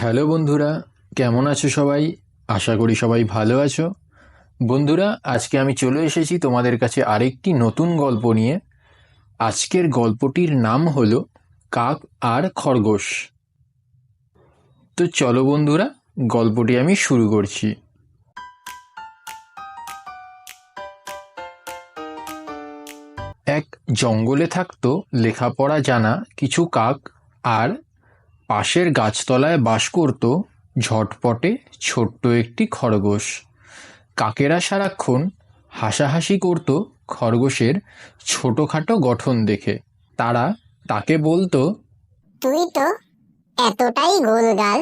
Hello বন্ধুরা, কেমন আছো সবাই? আশা করি সবাই ভালো আছো। বন্ধুরা, আজকে আমি চলে এসেছি তোমাদের কাছে আরেকটি নতুন গল্প নিয়ে। আজকের গল্পটির নাম হলো কাক আর খরগোশ। তো চলো বন্ধুরা, গল্পটি আমি শুরু করছি। এক জঙ্গলে থাকতো লেখাপড়া জানা কিছু কাক, আর পাশের গাছতলায় বাস করত ঝটপটে ছোট্ট একটি খরগোশ। কাকেরা সারাক্ষণ হাসাহাসি করত খরগোশের ছোটোখাটো গঠন দেখে। তারা তাকে বলতো, তুই তো এতটাই গোলগাল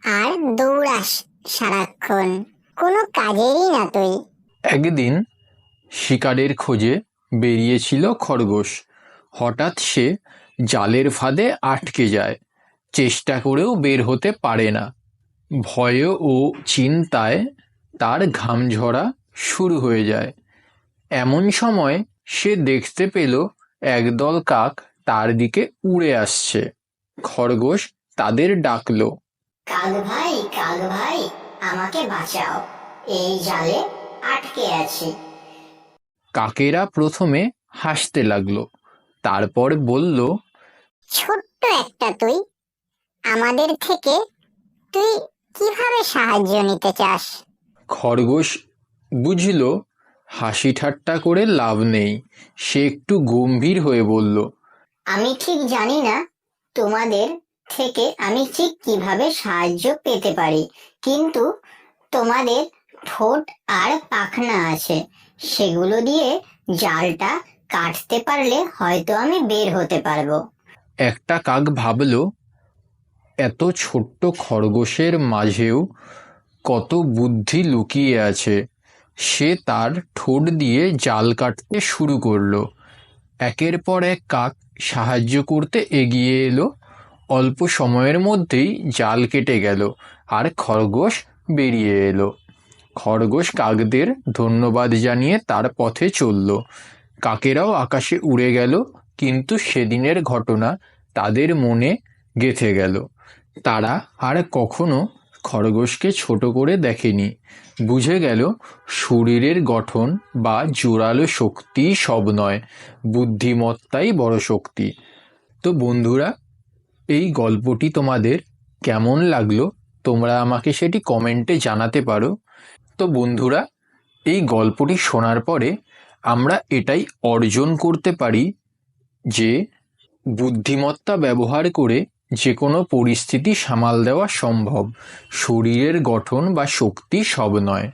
আর দৌড়াস সারাক্ষণ, কোনো কাজেরই না তুই। একদিন শিকারের খোঁজে বেরিয়েছিল খরগোশ। হঠাৎ সে জালের ফাঁদে আটকে যায়। চেষ্টা করেও বের হতে পারে না। ভয়ে ও চিন্তায় তার ঘাম ঝরা শুরু হয়ে যায়। এমন সময় সে দেখতে পেল একদল কাক তার দিকে উড়ে আসছে। খরগোশ তাদের ডাকলো, কাক ভাই, আমাকে বাঁচাও, এই জালে আটকে আছি। কাকেরা প্রথমে হাসতে লাগলো, তারপর বলল, ছোট্ট একটা তুই, আমাদের থেকে তুই কিভাবে সাহায্য নিতে চাস? খরগোশ বুঝল হাসি ঠাট্টা করে লাভ নেই। সে একটু গম্ভীর হয়ে বলল, আমি ঠিক জানি না তোমাদের থেকে আমি ঠিক কিভাবে সাহায্য পেতে পারি, কিন্তু তোমাদের ঠোঁট আর পাখনা আছে, সেগুলো দিয়ে জালটা কাটতে পারলে হয়তো আমি বের হতে পারবো। একটা কাক ভাবল, এত ছোট্ট খরগোশের মাঝেও কত বুদ্ধি লুকিয়ে আছে। সে তার ঠোঁট দিয়ে জাল কাটতে শুরু করলো। একের পর এক কাক সাহায্য করতে এগিয়ে এলো। অল্প সময়ের মধ্যেই জাল কেটে গেল আর খরগোশ বেরিয়ে এলো। খরগোশ কাকদের ধন্যবাদ জানিয়ে তার পথে চলল। কাকেরাও আকাশে উড়ে গেল, কিন্তু সেদিনের ঘটনা তাদের মনে গেঁথে গেল। তারা আর কখনো খরগোশকে ছোট করে দেখেনি। বুঝে গেল শরীরের গঠন বা জোরালো শক্তি সব নয়, বুদ্ধিমত্তাই বড় শক্তি। তো বন্ধুরা, এই গল্পটি তোমাদের কেমন লাগলো তোমরা আমাকে সেটি কমেন্টে জানাতে পারো। তো বন্ধুরা, এই গল্পটি শোনার পরে আমরা এটাই অর্জন করতে পারি যে বুদ্ধিমত্তা ব্যবহার করে যে কোনো পরিস্থিতি সামাল দেওয়া সম্ভব। শরীরের গঠন বা শক্তি সব নয়।